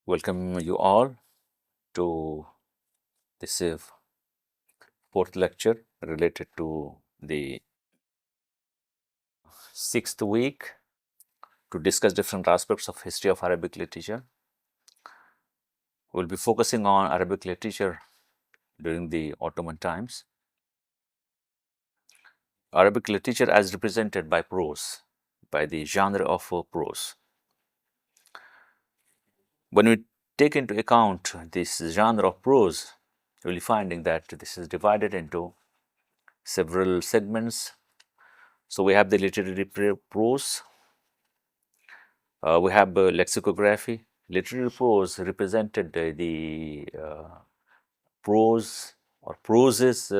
Welcome you all to this fourth lecture related to the sixth week to discuss different aspects of history of Arabic literature. We'll be focusing on Arabic literature during the Ottoman times. Arabic literature as represented by prose, by the genre of prose. When we take into account this genre of prose, we'll be finding that this is divided into several segments. So we have the literary prose, we have lexicography. Literary prose represented the prose or proses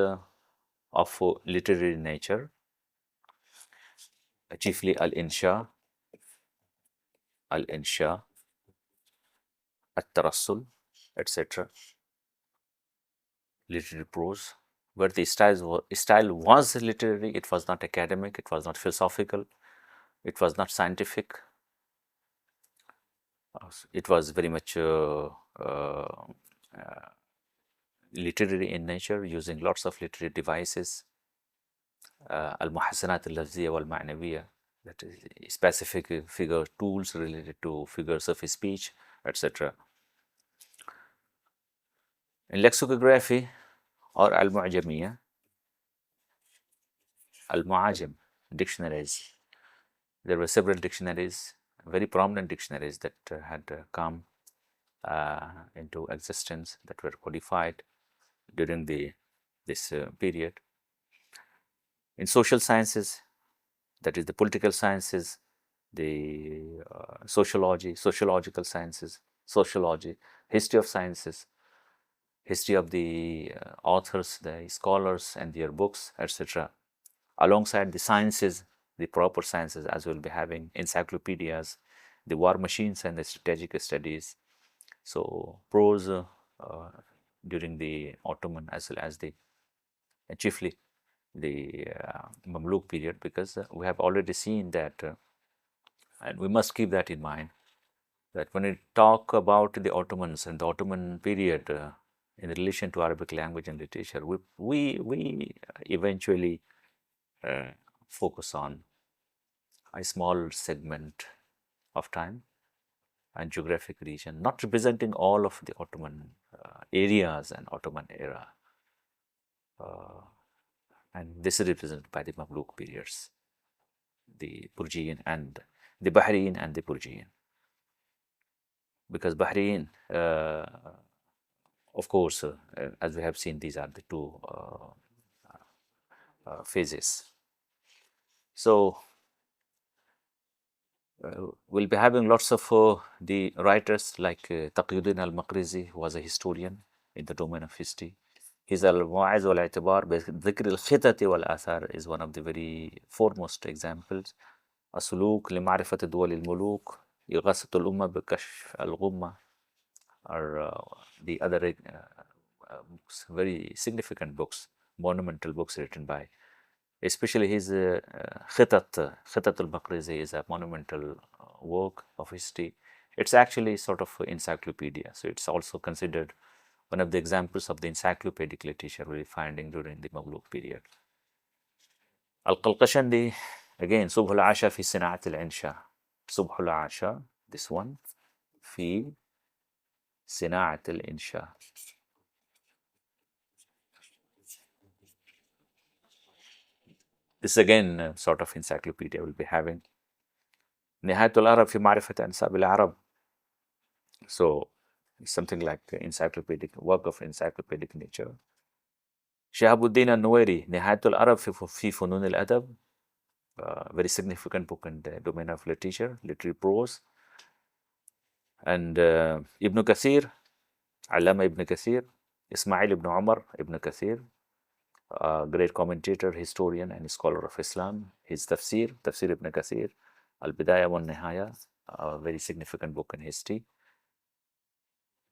of literary nature, chiefly al-insha, at-tarassul, etc. Literary prose, where the style was literary, it was not academic, it was not philosophical, it was not scientific. It was very much literary in nature, using lots of literary devices, al-muhassanat al-lafziyya wal-ma'nawiyya, that is specific figure tools related to figures of speech, etc. In lexicography or al-mu'jamiyya, al-mu'ajim, dictionaries, there were several dictionaries, very prominent dictionaries that had come into existence, that were codified during this period. In social sciences, that is the political sciences, the sociological sciences, sociology, history of sciences, history of the authors, the scholars and their books, etc. Alongside the sciences, the proper sciences, as we'll be having encyclopedias, the war machines and the strategic studies. So prose during the Ottoman as well as the chiefly the Mamluk period, because we have already seen that, and we must keep that in mind, that when we talk about the Ottomans and the Ottoman period in relation to Arabic language and literature, we eventually focus on a small segment of time and geographic region, not representing all of the Ottoman areas and Ottoman era. And this is represented by the Mamluk periods, the Burjian and the Bahrain and the Burjian. Because Bahrain, of course, as we have seen, these are the two phases. So we'll be having lots of the writers like Taqiyuddin al-Maqrizi, who was a historian in the domain of history. His Al-Mu'az wal-I'tibar بذكر الخطط والآثار is one of the very foremost examples. السلوك لمعرفة دول الملوك، إغاثة الأمة بكشف الغمة are the other books, very significant books, monumental books written by, especially his Khitat al-Maqrizi is a monumental work of history. It's actually sort of encyclopedia, so it's also considered one of the examples of the encyclopedic literature we're finding during the Mamluk period. Al-Qalqashandi, again, Subh al-Asha fi Sina'at al-Insha. Subh al-Asha, this one, fi Sina'at al-Insha. This again sort of encyclopedia we'll be having. نهاية العرب في معرفة أنساب العرب. So something like encyclopedic work of encyclopedic nature. شهاب الدين النويري نهاية العرب في فنون الأدب, very significant book in the domain of literature, literary prose. And Ibn Kathir, Allama Ibn Kathir, Ismail ibn Umar ibn Kathir, great commentator, historian and scholar of Islam. His Tafsir ibn Kathir, Al-Bidayah wa Nihaya, a very significant book in history.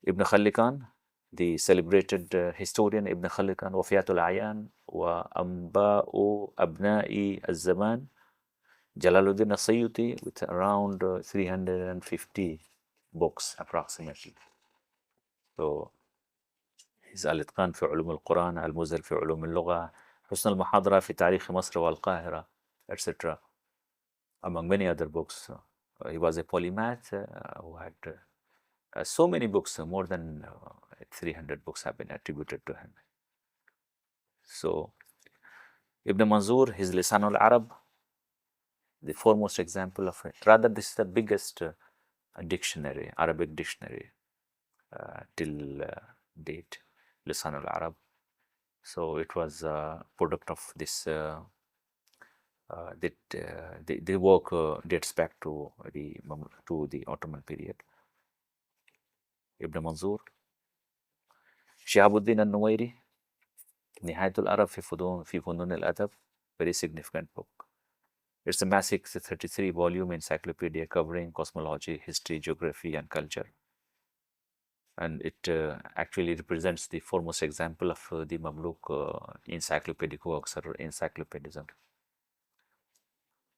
Ibn Khallikan, the celebrated historian Ibn Khallikan, Wafiyatul Ayan wa Amba'u Abna'i al-Zaman, Jalaluddin al-Sayyuti, with around 350 books approximately. So his الإتقان في علوم القرآن, المزل في علوم اللغة, حسن المحاضرة في تاريخ مصر والقاهرة, etc. Among many other books. He was a polymath who had so many books, more than 300 books have been attributed to him. So Ibn Manzur, his Lisan al-Arab, the foremost example of it. Rather, this is the biggest dictionary, Arabic dictionary till date, Lisan al-Arab. So it was a product of this, the work dates back to the Ottoman period. Ibn Manzur. Shihabuddin al-Nuwairi, Nihayatul Arab fi Funun al-Adab, very significant book. It's a massive 33-volume encyclopedia covering cosmology, history, geography, and culture. And it actually represents the foremost example of the Mamluk encyclopedic works or encyclopedism.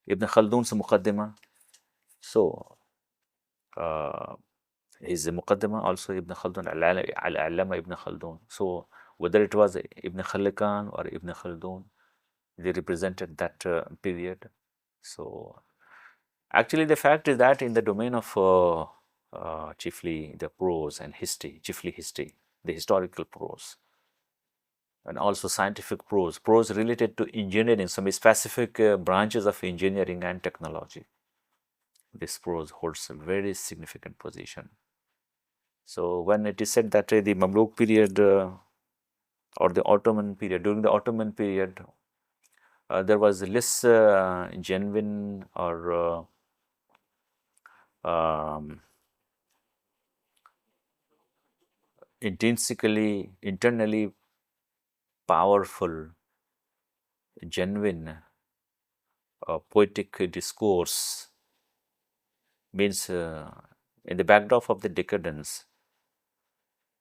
Ibn Khaldun's Muqaddimah. So, his Muqaddimah also Ibn Khaldun, Al-Allama Ibn Khaldun. So, whether it was Ibn Khallikan or Ibn Khaldun, they represented that period. So, actually, the fact is that in the domain of chiefly the prose and history, chiefly history, the historical prose, and also scientific prose related to engineering, some specific branches of engineering and technology. This prose holds a very significant position. So, when it is said that the Mamluk period or the Ottoman period, during the Ottoman period, there was less genuine or intrinsically, internally powerful, genuine poetic discourse, means in the backdrop of the decadence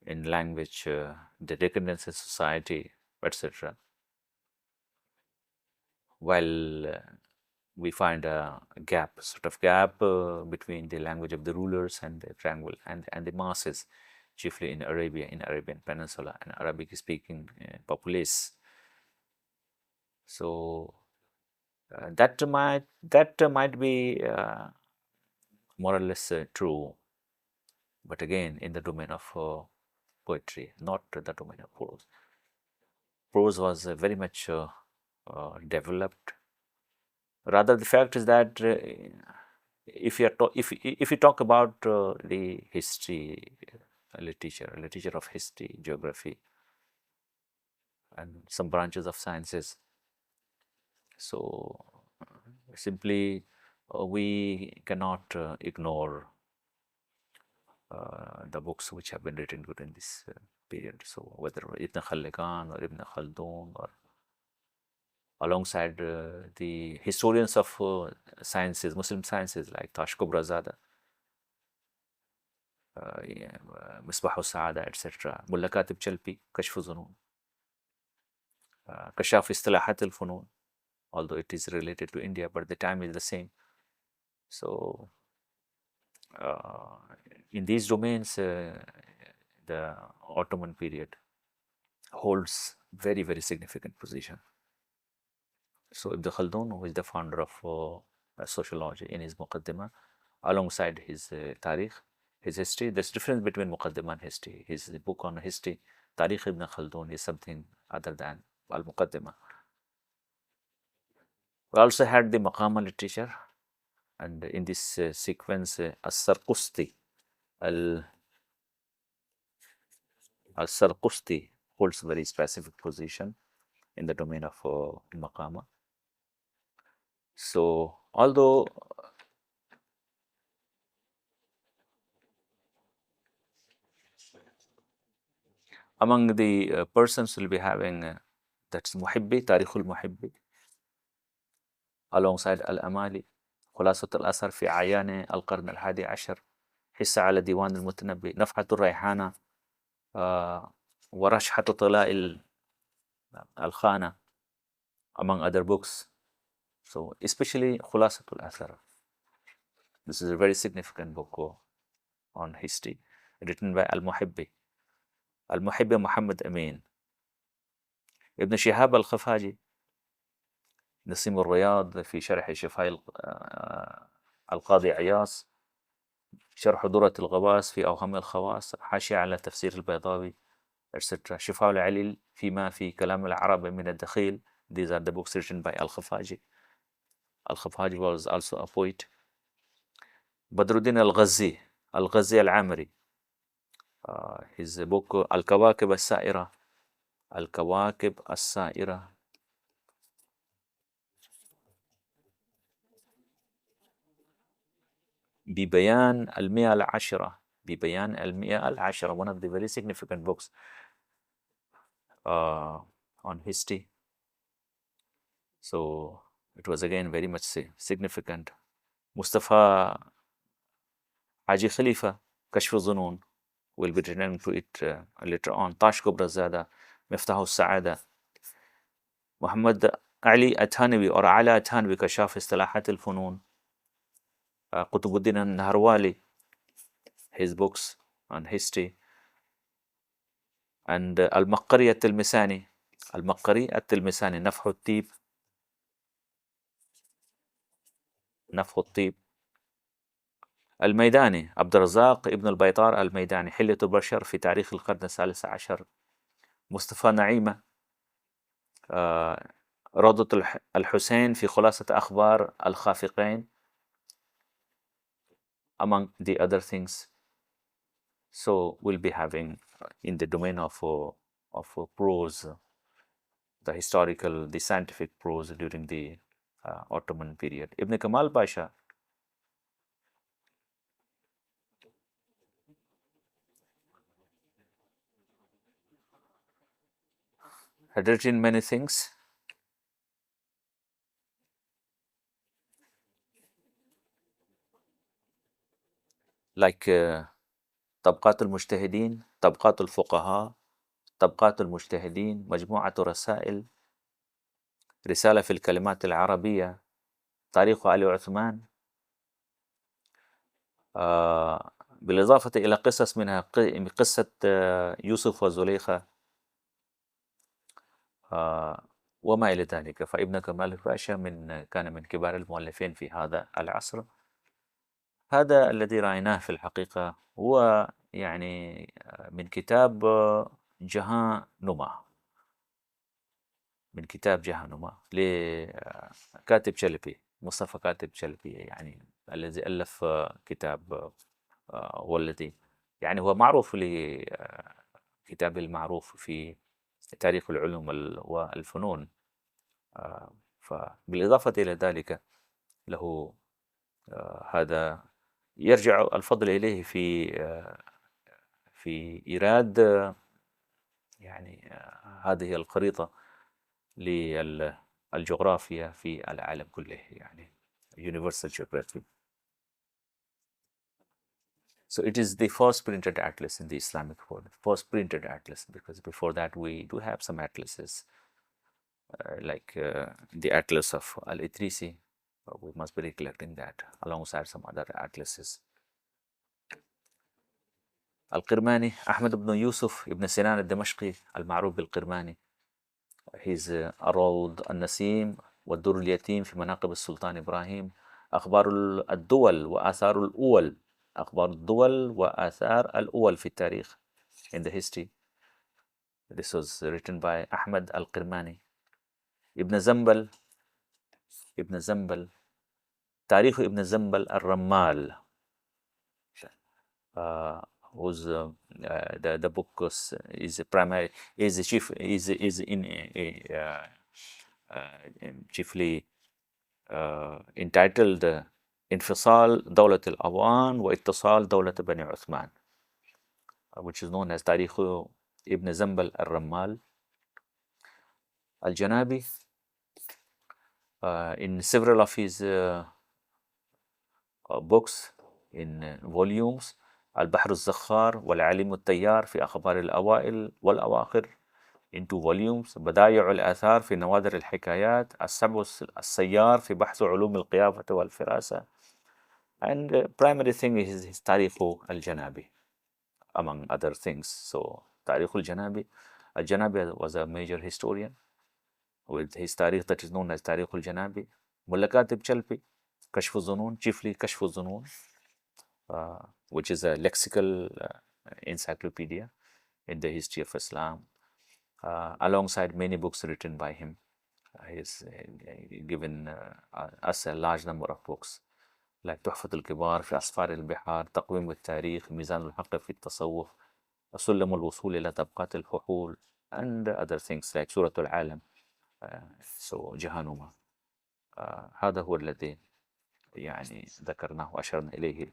in language, the decadence in society, etc. While we find a gap, sort of gap between the language of the rulers and the triangle and the masses, chiefly in Arabia, in Arabian Peninsula, and Arabic-speaking populace. So that might be more or less true, but again in the domain of poetry, not the domain of prose. Prose was very much developed. Rather, the fact is that if you talk about the history, literature of history, geography, and some branches of sciences, so simply we cannot ignore the books which have been written during this period. So whether Ibn Khallikan or Ibn Khaldun, or alongside the historians of sciences, Muslim sciences like Tash Kubrazada, Misbah al-Saada, etc. Mulla Katib Chalpi, Kashf Zunun, Kashaf Istilahat al-Funun, although it is related to India, but the time is the same. So in these domains, the Ottoman period holds very, very significant position. So Ibn Khaldun, who is the founder of sociology, in his Muqaddimah, alongside his Tarikh, his history, there's difference between Muqaddimah and history. His book on history, Tarikh Ibn Khaldun, is something other than Al-Muqaddimah. We also had the Maqama literature, and in this sequence, As-Sarqusti, Al-Sarqusti holds very specific position in the domain of Maqama. So, although among the persons will be having that's Muhibbi, Tarikhul Muhibbi, alongside Al-Amali, خلاصة الأثر في أعيان القرن الحادي عشر، حصة على ديوان المتنبي، نفحة الريحانة، ورشحة طلاء الخانة, among other books. So, especially خلاصة الأثر. This is a very significant book on history, written by المحبي. المحبي محمد أمين. ابن شهاب الخفاجي نسيم الرياض في شرح شفاء القاضي عياص، شرح درة الغواص في أوهام الخواص، حاشية على تفسير البيضاوي etc. شفاء العليل فيما في كلام العرب من الدخيل. These are the books written by Al-Khafaji. Al-Khafaji was also a poet. بدر الغزي، الغزي العامري. His book الكواكب السائرة، الكواكب السائرة. ببيان المئة العشرة، ببيان المئة العشرة. One of the very significant books on history. So it was again very much significant. Mustafa Haji Khalifa, كشف الظنون. We'll be returning to it later on. طاش كبرى زادة، مفتاح السعادة. محمد علي التانوي or على التانوي، كشاف اصطلاحات الفنون. قطب الدين النهروالي, his books on history. and المقري التلمساني، المقري التلمساني، نفح الطيب، نفخ الطيب. الميداني عبد الرزاق ابن البيطار الميداني، حلية البشر في تاريخ القرن الثالث عشر. مصطفى نعيمة روضة الحسين في خلاصة أخبار الخافقين among the other things. So we'll be having in the domain of prose, the historical, the scientific prose during the Ottoman period. Ibn Kamal Pasha had written many things. Like طبقات المجتهدين، طبقات الفقهاء، طبقات المجتهدين، مجموعة رسائل، رسالة في الكلمات العربية، تاريخ آل عثمان، بالإضافة إلى قصص منها قصة يوسف وزليخة وما إلى ذلك. فابن كمال باشا كان من كبار المؤلفين في هذا العصر. هذا الذي رأيناه في الحقيقة هو يعني من كتاب جهانما، من كتاب جهانما لكاتب شلبي، مصطفى كاتب شلبي، يعني الذي ألف كتاب هو الذي يعني هو معروف لكتاب المعروف في تاريخ العلوم والفنون. فبالإضافة إلى ذلك له هذا يرجع الفضل إليه في إيراد يعني هذه الخريطة للجغرافيا في العالم كله، يعني Universal Geography. So it is the first printed atlas in the Islamic world, first printed atlas, because before that we do have some atlases like the Atlas of Al-Idrisi. We must be recollecting that alongside some other atlases. القرماني أحمد بن يوسف ابن سنان الدمشقي المعروف بالقرماني. He's الروض النسيم والدر اليتيم في مناقب السلطان إبراهيم. أخبار الدول وآثار الأول، أخبار الدول وآثار الأول في التاريخ in the history. This was written by أحمد القرماني. ابن زنبل، ابن زنبل، تاريخ ابن زنبل الرمال. whose the book is primary is chief is in chiefly entitled انفصال دولة الأوان واتصال دولة بني عثمان, which is known as تاريخ ابن زنبل الرمال. الجنابي in several of his books in volumes, البحر الزخار والعليم التيار في أخبار الأوائل والأواخر in 2 volumes. بدائع الآثار في نوادر الحكايات. السبع السيار في بحث علوم القيافة والفراسة. And primary thing is his Tarikh al-Janabi, among other things. So Tarikh al-Janabi, al-Janabi was a major historian with his Tarikh that is known as Tarikh al-Janabi. Mulla Katib Chalpi, Kashf al-Zunun, chiefly Kashf al-Zunun, which is a lexical encyclopedia in the history of Islam, alongside many books written by him. He's given us a large number of books like تحفة الكبار في أسفار البحار، تقويم التاريخ، ميزان الحق في التصوف، سلم الوصول إلى طبقات الفحول and other things like سورة العالم. so جهنم. هذا هو الذي يعني ذكرناه وأشرنا إليه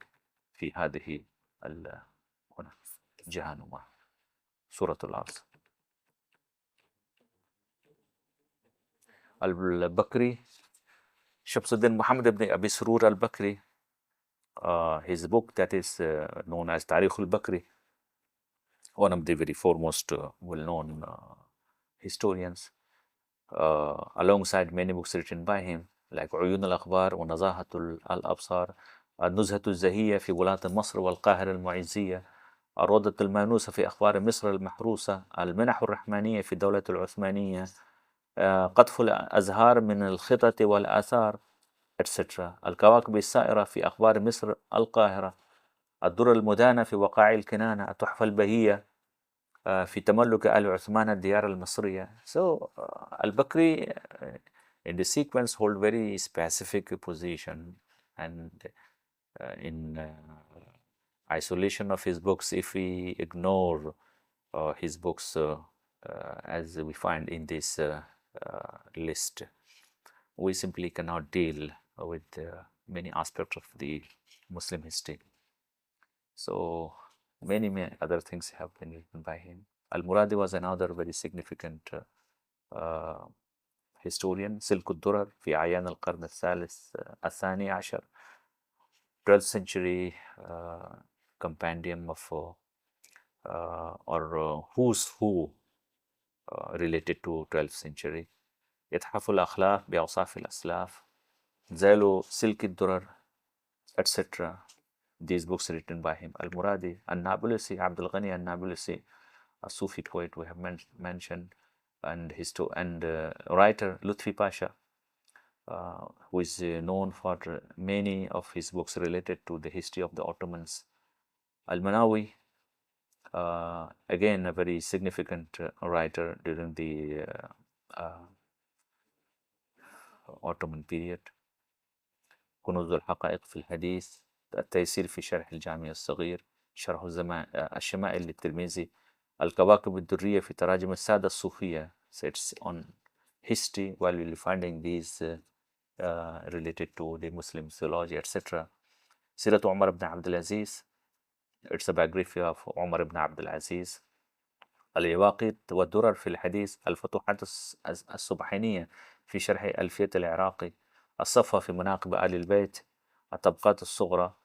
في هذه هنا جهنم سورة العرض. البكري شمس الدين محمد بن أبي سرور البكري, his book that is known as Tarikh al-Bakri, one of the very foremost well-known historians, alongside many books written by him like عيون الأخبار ونزاهة الأبصار، النزهة الزهية في ولاة مصر والقاهرة المعزية، الروضة المانوسة في أخبار مصر المحروسة، المنح الرحمانية في الدولة العثمانية، قطف الأزهار من الخطط والآثار etc. الكواكب السائرة في أخبار مصر القاهرة، الدر المدانة في وقائع الكنانة، التحفة البهية في تملك آل عثمان الديار المصرية. So al-Bakri in the sequence hold very specific position, and in isolation of his books, if we ignore his books as we find in this list, we simply cannot deal with many aspects of the Muslim history. So many other things have been written by him. Al-Muradi was another very significant historian. سلك الدرر في أعيان القرن الثاني عشر, 12th century compendium of or who's who related to 12th century. إتحاف الأخلاق بأوصاف الأسلاف, زالوا سلك الدرر etc. These books written by him. Al-Muradi, Al-Nabulsi, Abdul Ghani Al-Nabulsi, a Sufi poet we have mentioned, and writer Lutfi Pasha, who is known for many of his books related to the history of the Ottomans. Al-Manawi, again a very significant writer during the Ottoman period. كنوز الحقائق في الحديث، التيسير في شرح الجامع الصغير، شرح الشمائل للترمذي، الكواكب الدرية في تراجم السادة الصوفية. So it's on history while we'll be finding these related to the Muslim theology etc. سيرة عمر بن عبد العزيز, it's a biography of عمر بن عبد العزيز. اليواقيت والدرر في الحديث، الفتوحات السبحانية في شرح ألفية العراقي، الصفة في مناقب آل البيت، الطبقات الصغرى،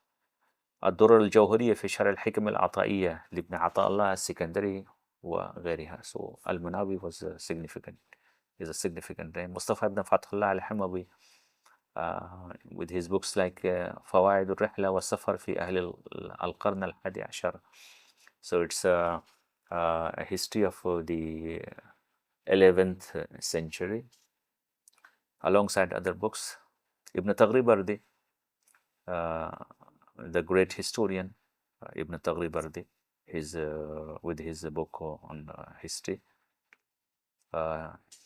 الدرر الجوهرية في شرح الحكم العطائية لابن عطاء الله السكندري وغيرها. So المناوي was significant, is a significant name. مصطفى بن فتح الله الحموي with his books like فوائد الرحلة والسفر في أهل القرن الحادي عشر. So it's a history of the 11th century alongside other books. Ibn Taghribardi, the great historian, Ibn Taghribardi, with his book on history,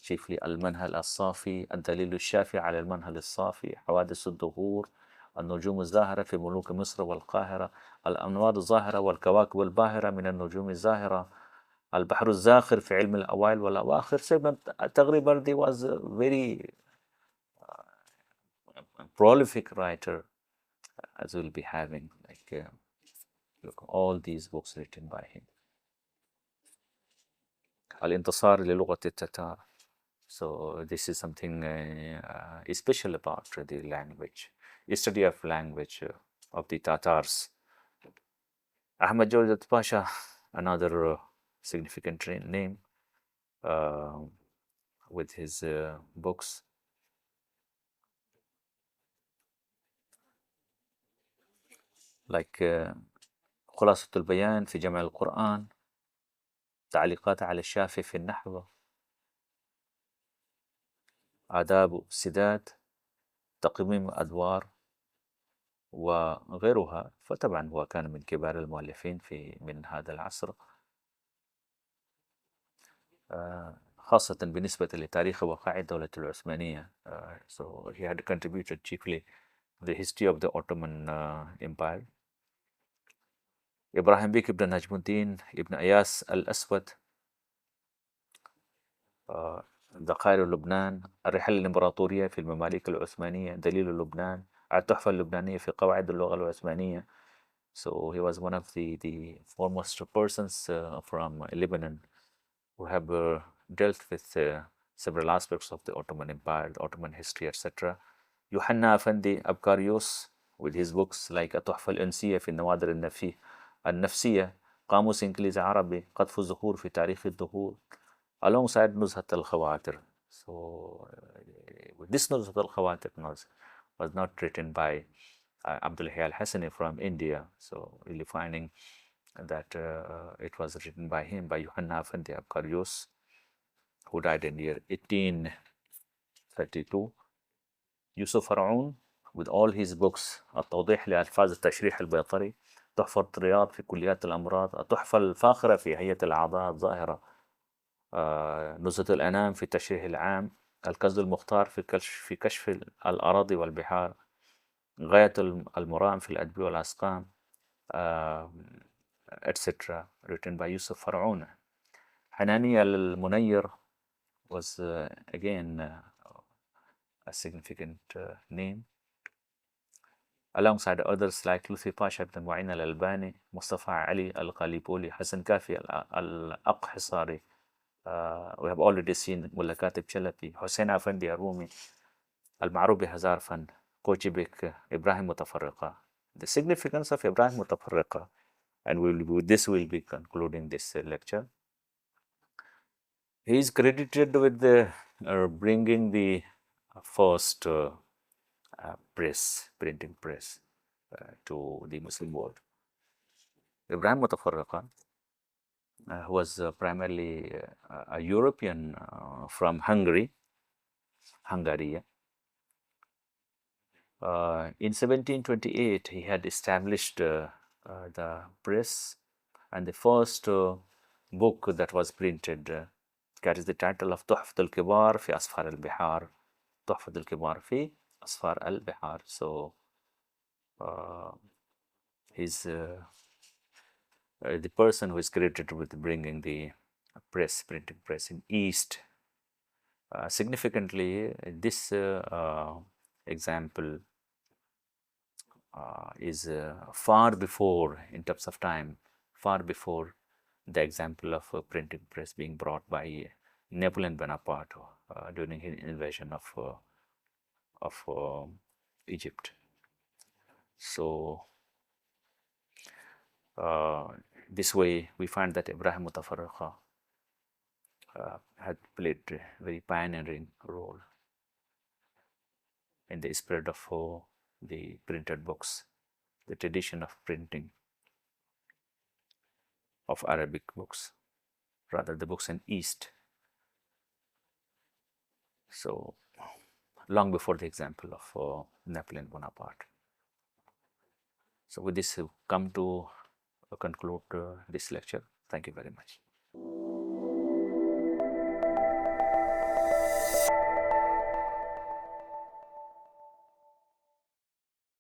chiefly المنهل الصافي، الدليل الشافي على المنهل الصافي، حوادث الدهور، النجوم الزاهرة في ملوك مصر والقاهرة، الأنوار الظاهرة والكواكب الباهرة من النجوم الزاهرة، البحر الزاخر في علم الأوائل والأواخر. So Taghribardi was a very prolific writer, as we'll be having, like look, all these books written by him. الانتصار للغة التتار. So this is something special about the language, study of language of the Tatars. Ahmad Jawzat Pasha, another significant name with his books. like خلاصة البيان في جمع القرآن، تعليقات على الشافعي في النحو، آداب السداد، تقويم الأدوار وغيرها. فطبعا هو كان من كبار المؤلفين من هذا العصر، خاصة بالنسبة لتاريخ وقائع الدولة العثمانية. So he had contributed chiefly the history of the Ottoman Empire. إبراهيم بيك ابن نجم الدين ابن إياس الأسود، ذخائر لبنان، الرحلة الإمبراطورية في المماليك العثمانية، دليل لبنان، التحفة اللبنانية في قواعد اللغة العثمانية. So he was one of the foremost persons from Lebanon who have dealt with several aspects of the Ottoman Empire, the Ottoman history, etc. يوحنا أفندي أبكاريوس with his books like التحفة الأنسية في النوادر النفسية، قاموس إنجليزي عربي، قطف الزهور في تاريخ الدهور، alongside نزهة الخواطر. So this نزهة الخواطر was not written by Abdul Hayy al-Hassani from India, so really finding that it was written by him, by Yohanna Afendi Abkarios, who died in the year 1832. Yusuf Far'oun, with all his books، التوضيح لألفاظ التشريح البيطري، تحفة الرياض في كليات الأمراض، التحفة الفاخرة في هيئة الأعضاء الظاهرة، نزهة الأنام في التشريح العام، الكنز المختار في كشف الأراضي والبحار، غاية المرام في الأدبية والأسقام، etc. written by Yusuf Far'oun. حنانية المنير was again a significant name, alongside others like Luthi Pasha ibn Mu'in al-Albani, Mustafa Ali al-Qalipoli, Hassan Kafi al-Aqhisari. We have already seen Mulla Katib Chalapi, Hussein Afendi Arumi, Al-Ma'ruf Hazar Fan, Kochibek, Ibrahim Mutafarriqa. The significance of Ibrahim Mutafarriqa, and with this we'll be concluding this lecture. He is credited with bringing the first printing press to the Muslim world. Ibrahim Mutafarriqa was primarily a European from Hungary. In 1728, he had established the press, and the first book that was printed carries the title of تحفة الكبار في أسفار البحار. تحفة الكبار في أسفار البحار. So he's the person who is credited with bringing the printing press in East. Significantly, this example is far before, in terms of time, far before the example of a printing press being brought by Napoleon Bonaparte during his invasion of Egypt. So this way we find that Ibrahim Mutafarriqa had played a very pioneering role in the spread of the printed books, the tradition of printing of Arabic books, rather the books in East. So long before the example of Napoleon Bonaparte. So with this, we come to conclude this lecture. Thank you very much.